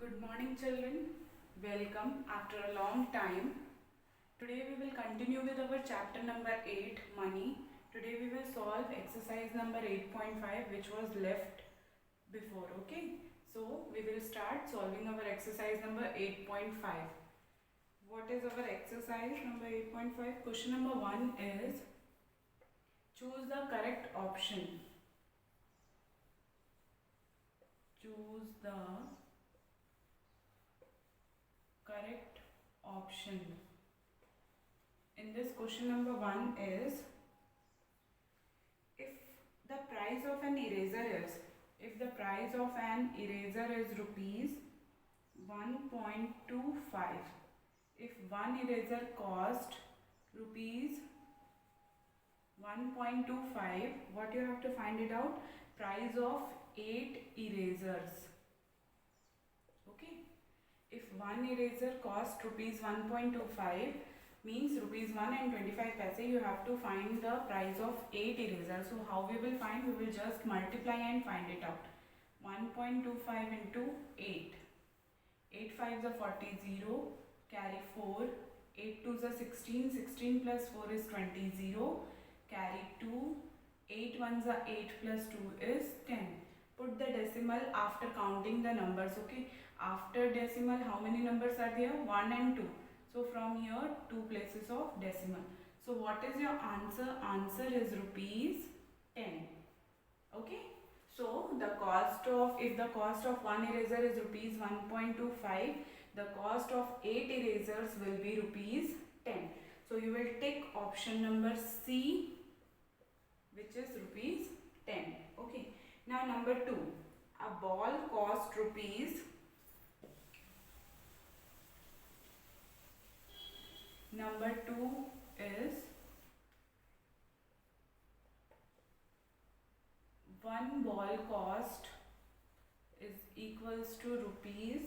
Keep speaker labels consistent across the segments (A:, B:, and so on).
A: Good morning children, welcome after a long time. Today we will continue with our chapter number 8, money. Today we will solve exercise number 8.5 which was left before, okay. So we will start solving our exercise number 8.5. What is our exercise number 8.5? Question number 1 is choose the correct option. Choose the correct option. In this question number 1 is if the price of an eraser is rupees 1.25, if one eraser cost rupees 1.25, what you have to find it out? Price of 8 erasers. Okay. If one eraser cost rupees 1.25, means rupees 1 and 25 paise, you have to find the price of 8 erasers. So how we will find? We will just multiply and find it out. 1.25 into 8. 8 5s are 40, 0, carry 4. 8 2s are 16, 16 plus 4 is 20, 0, carry 2. 8 1s are 8 plus 2 is 10. Put the decimal after counting the numbers, okay. After decimal, how many numbers are there? 1 and 2. So from here, 2 places of decimal. So what is your answer? Answer is rupees 10. Okay. So the cost of, if the cost of one eraser is rupees 1.25, the cost of 8 erasers will be rupees 10. So you will take option number C, which is rupees 10. Okay. Now number 2. A ball cost rupees. Number 2 is one ball cost is equals to rupees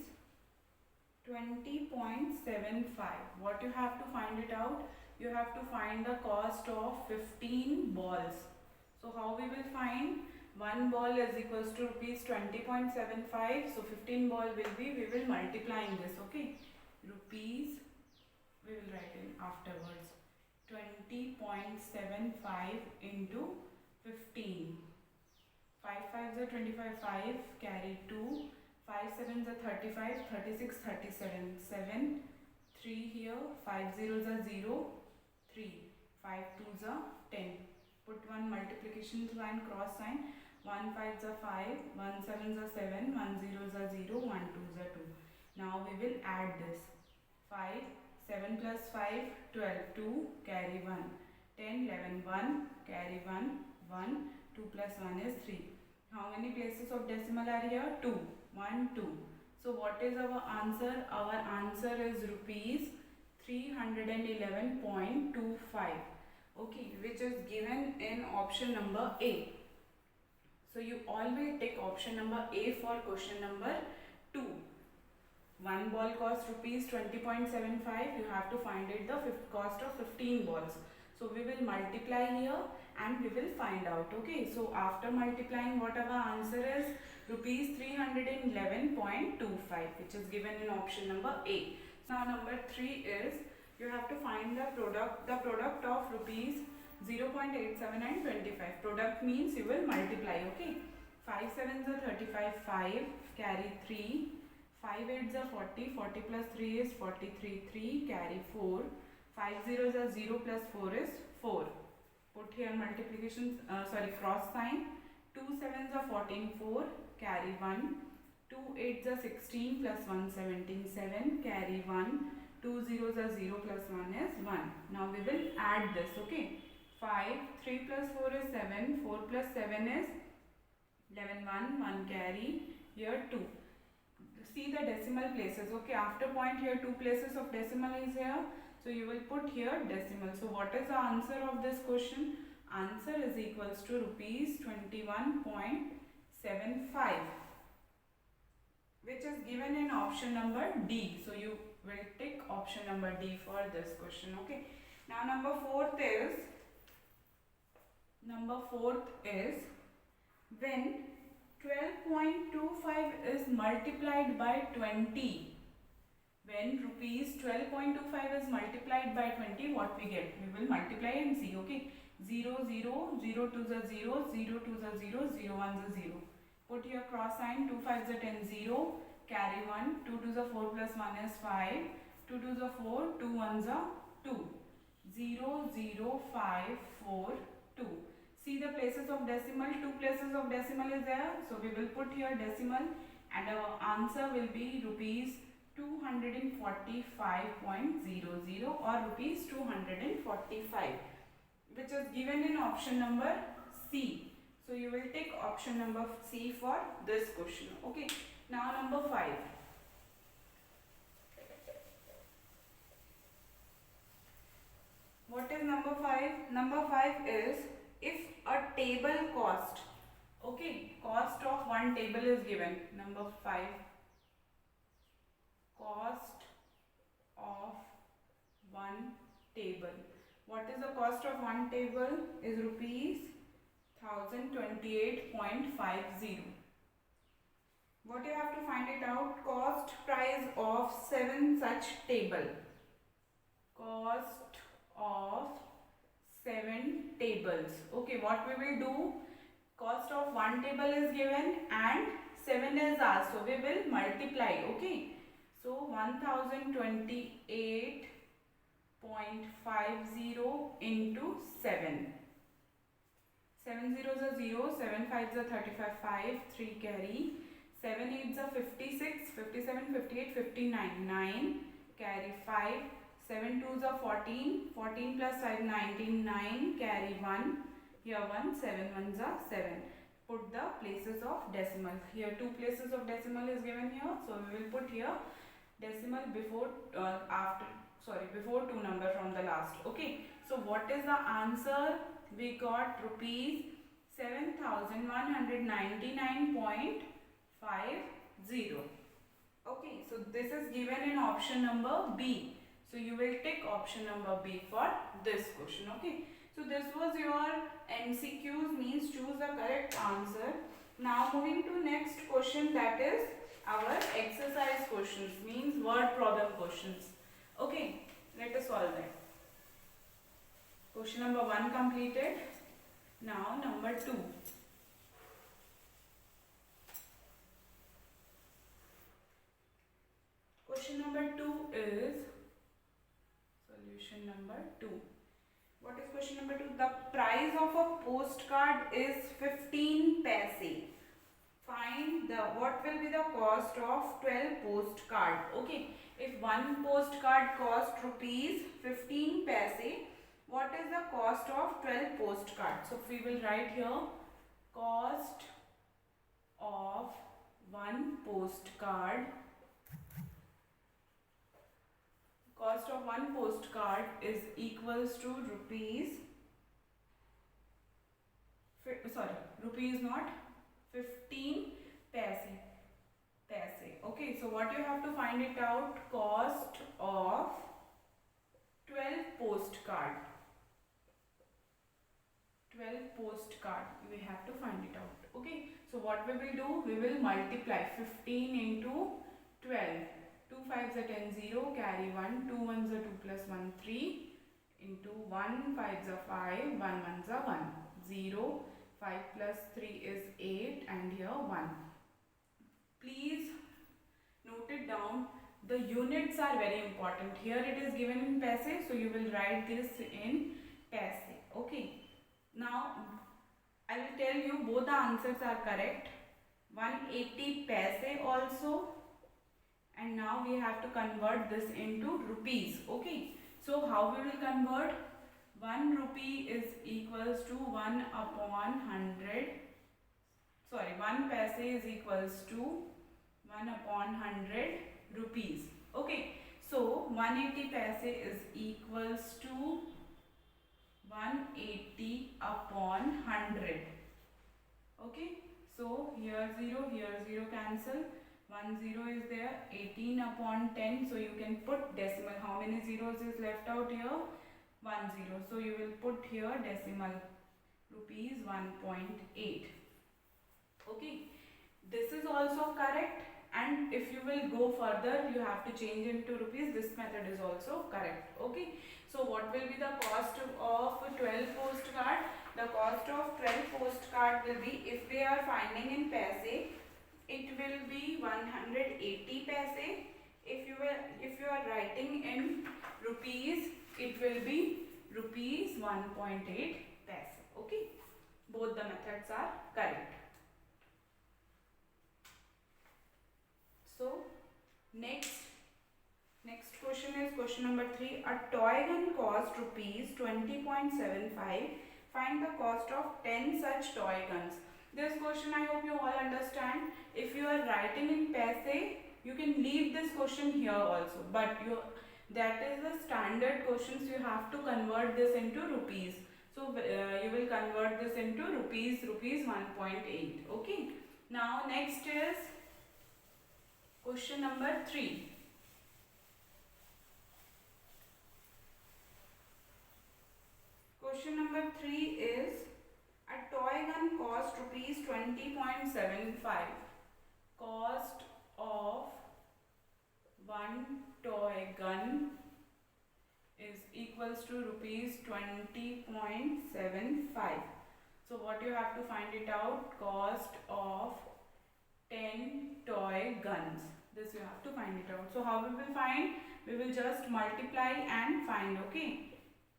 A: 20.75. What you have to find it out? You have to find the cost of 15 balls. So how we will find? One ball is equals to rupees 20.75. So 15 ball will be, we will multiplying this, okay. Rupees, we will write in afterwards, 20.75 into 15. 5 5s are 25, 5, carry 2, 5 7s are 35, 36, 37, 7, 3 here, 5 zeros are 0, 3, 5 2s are 10. Put one multiplication sign, cross sign, 1 5s are 5, 1 7s are 7, 1 zeros are 0, 1 2s are 2. Now we will add this. 5, 7 plus 5, 12, 2, carry 1, 10, 11, 1, carry 1, 1, 2 plus 1 is 3. How many places of decimal are here? 2, 1, 2. So what is our answer? Our answer is rupees 311.25. Okay, which is given in option number A. So you always take option number A for question number 2. One ball cost rupees 20.75. You have to find it the cost of 15 balls. So we will multiply here and we will find out. Okay. So after multiplying, what our answer is? Rupees 311.25, which is given in option number A. Now number 3 is you have to find the product of rupees 0.87 and 25. Product means you will multiply. Okay. 5 7s are 35, 5, carry 3. 5 8s are 40, 40 plus 3 is 43, 3, carry 4, 5 zeros are 0 plus 4 is 4. Put here multiplication, cross sign, 2 7s are 14, 4, carry 1, 2 8s are 16 plus 1 17, 7, carry 1, 2 zeros are 0 plus 1 is 1. Now we will add this, okay. 5, 3 plus 4 is 7, 4 plus 7 is 11, 1, 1 carry, here 2. See the decimal places, okay. After point here 2 places of decimal is here, so you will put here decimal. So what is the answer of this question? Answer is equals to rupees 21.75, which is given in option number D. So you will take option number D for this question, okay. Now number fourth is when 12.25 is multiplied by 20. When rupees 12.25 is multiplied by 20, what we get? We will multiply and see, okay? 0, 0, 0 to the 0, 0 to the 0, 0 1 the 0. Put your cross sign, 2 5 the 10, 0, carry 1, 2 to the 4 plus 1 is 5, 2 to the 4, 2 1 the 2, 0, 0, 5, 4, 2. See the places of decimal, 2 places of decimal is there, so we will put here decimal and our answer will be rupees 245.00 or rupees 245, which is given in option number C. So you will take option number C for this question. Okay. Now number 5. What is number 5? Number 5 is if a table cost, okay, cost of one table is given. Number 5. Cost of one table. What is the cost of one table? Is rupees 1028.50. What you have to find it out? Cost price of 7 such table. Cost of 7 tables. Okay, what we will do? Cost of one table is given and 7 is asked. So we will multiply. Okay. So 1028.50 into 7. 7 zeros are 0, 7 fives are 35, 5, 3 carry, 7 eights are 56, 57, 58, 59, 9, carry 5, 7 twos are 14, 14 plus 5, 19, 9, carry 1, here 1, 7 ones are 7. Put the places of decimal. Here 2 places of decimal is given here, so we will put here decimal before before 2 number from the last. Okay, so what is the answer? We got rupees 7199.50. Okay, so this is given in option number B. So you will take option number B for this question. Okay, so this was your MCQs, means choose the correct answer. Now moving to next question, that is our exercise questions, means word problem questions. Okay, let us solve that. Question number 1 completed. Now number 2. Question number 2 is solution number 2. What is question number 2? The price of a postcard is 15 paise. Find what will be the cost of 12 postcard. Okay, if one postcard cost rupees 15 paise, what is the cost of 12 postcards? So we will write here cost of one postcard. Cost of one postcard is equals to rupees not 15 paise. Okay, so what you have to find it out? Cost of 12 postcard. 12 postcard. We have to find it out. Okay, so what we will do? We will multiply 15 into 12. 2 5s are 10, 0, carry 1, 2 1s are 2 plus 1, 3, into 1 5s are 5, 1 1s are 1, 0, 5 plus 3 is 8 and here 1. Please note it down. The units are very important. Here it is given in paise, so you will write this in paise. Okay. Now I will tell you both the answers are correct. 180 paise also. And now we have to convert this into rupees. Okay. So how we will convert? 1 rupee is equals to 1 upon 100. 1 paise is equals to 1 upon 100 rupees. Okay. So 180 paise is equals to 180 upon 100. Okay. So here 0, here 0 cancel. 1 0 is there, 18 upon 10, so you can put decimal. How many zeros is left out here? 1 0. So you will put here decimal, rupees 1.8. Okay. This is also correct, and if you will go further, you have to change into rupees. This method is also correct. Okay, so what will be the cost of 12 postcard? The cost of 12 postcard will be, if we are finding in paise, it will be 180 paise. If you are writing in rupees, it will be rupees 1.8 paise. Okay, both the methods are correct. So next question is question number 3. A toy gun cost rupees 20.75. Find the cost of 10 such toy guns. This question I hope you all understand. If you are writing in paise, you can leave this question here also, but that is the standard questions. You have to convert this into rupees. So you will convert this into rupees 1.8. Okay. Now next is question number 3. Question number 3 is, a toy gun cost rupees 20.75. Cost of one toy gun is equals to rupees 20.75. So what you have to find it out? Cost of 10 toy guns. This you have to find it out. So how we will find? We will just multiply and find. Okay,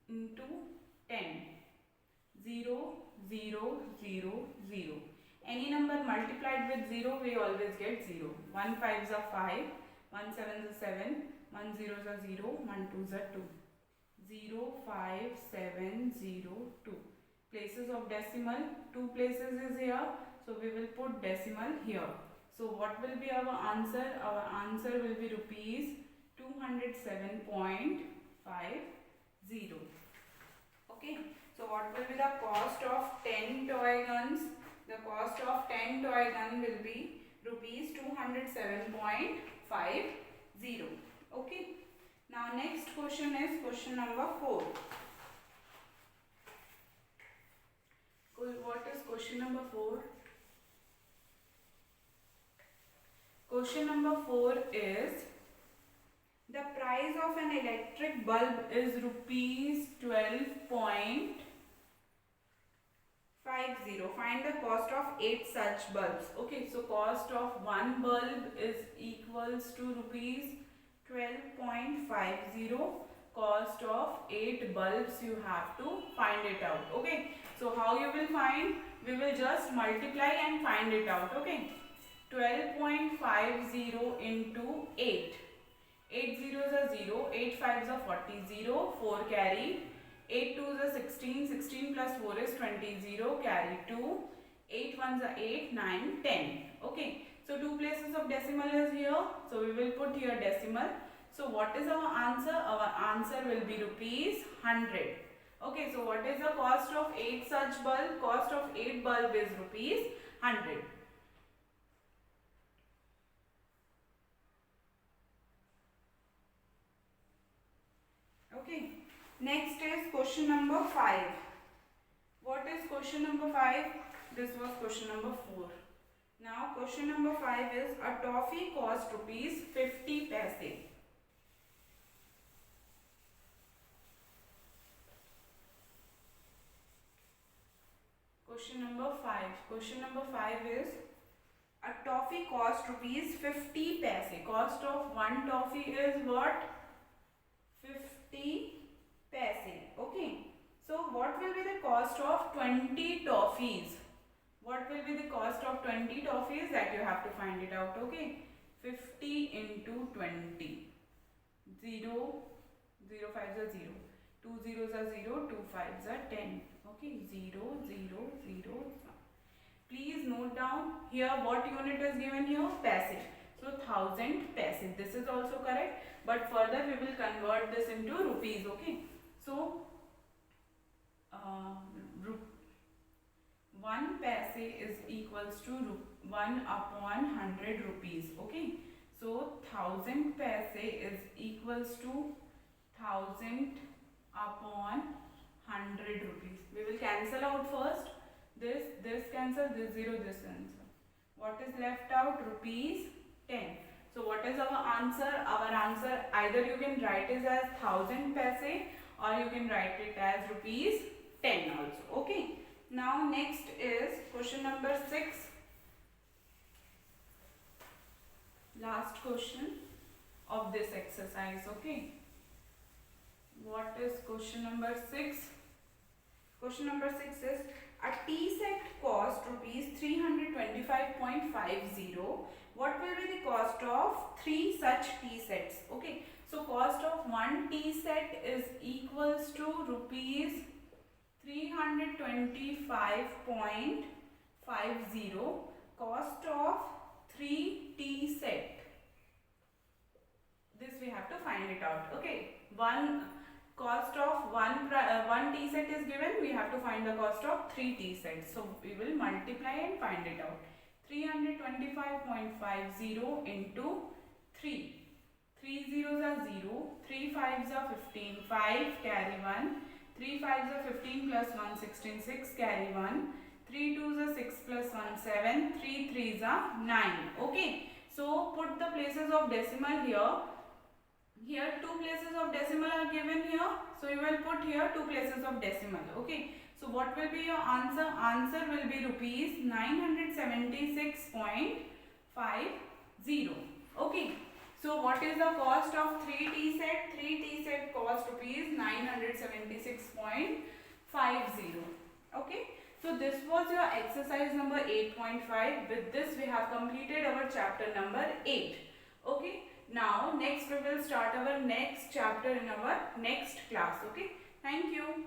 A: into 10. 0, 0, 0, 0. Any number multiplied with 0, we always get 0. 1 5s are 5, 1 7s are 7, 1 0s are 0, 1 2s are 2. 0, 5, 7, 0, 2. Places of decimal, 2 places is here. So we will put decimal here. So what will be our answer? Our answer will be rupees 207.50. Okay. So what will be the cost of 10 toy guns? The cost of 10 toy gun will be rupees 207.50. Okay. Now next question is question number 4. What is question number 4? Question number 4 is, the price of an electric bulb is rupees 12.50. Find the cost of 8 such bulbs. Okay, so cost of one bulb is equals to rupees 12.50. Cost of 8 bulbs you have to find it out. Okay, so how you will find? We will just multiply and find it out. Okay, 12.50 into 8. 8 zeros are 0, 8 5s are 40, 0, 4 carry, 8 2s are 16, 16 plus 4 is 20, 0 carry 2, 8 1s are 8, 9, 10. Okay, so 2 places of decimal is here, so we will put here decimal. So what is our answer? Our answer will be rupees 100. Okay, so what is the cost of 8 such bulb? Cost of 8 bulb is rupees 100. Okay, next is question number 5. What is question number 5? This was question number 4. Now question number 5 is, a toffee cost rupees 50 paise. Question number 5. Question number 5 is, a toffee cost rupees 50 paise. Cost of one toffee is what? 50 paise. Okay. So what will be the cost of 20 toffees? What will be the cost of 20 toffees? That you have to find it out. Okay. 50 into 20. 0, 0 5s are 0. 2 zeros are 0, 2 5s are 10. Okay. 0, 0, 0. Please note down here what unit is given here? Paise. So 1000 paise. This is also correct. But further we will convert this into rupees. Okay. So 1 paise is equals to 1 upon 100 rupees. Okay. So 1000 paise is equals to 1000 upon 100 rupees. We will cancel out first. This cancel, this 0, this cancel. What is left out? Rupees 10. So what is our answer? Our answer, either you can write it as 1000 paise or you can write it as rupees 10 also. Okay. Now next is question number 6. Last question of this exercise. Okay. What is question number 6? Question number 6 is a tea set cost rupees 325.50. What will be the cost of 3 such tea sets? Okay, so cost of one tea set is equals to rupees 325.50. Cost of 3 tea set. This we have to find it out. Okay, cost of one tea set is given, we have to find the cost of 3 tea sets. So we will multiply and find it out. 325.50 into 3. 3 zeros are 0, 3 5s are 15, 5 carry 1, 3 5s are 15 plus 1 16, 6 carry 1, 3 2s are 6 plus 1 7, 3 3s are 9. Okay, so put the places of decimal here. Here 2 places of decimal are given here, so you will put here 2 places of decimal. Okay, so what will be your answer? Answer will be rupees 976.50. Okay, so what is the cost of 3 tea set? 3 tea set cost rupees 976.50. Okay, so this was your exercise number 8.5. With this we have completed our chapter number 8. Okay, now next we will start our next chapter in our next class. Okay, thank you.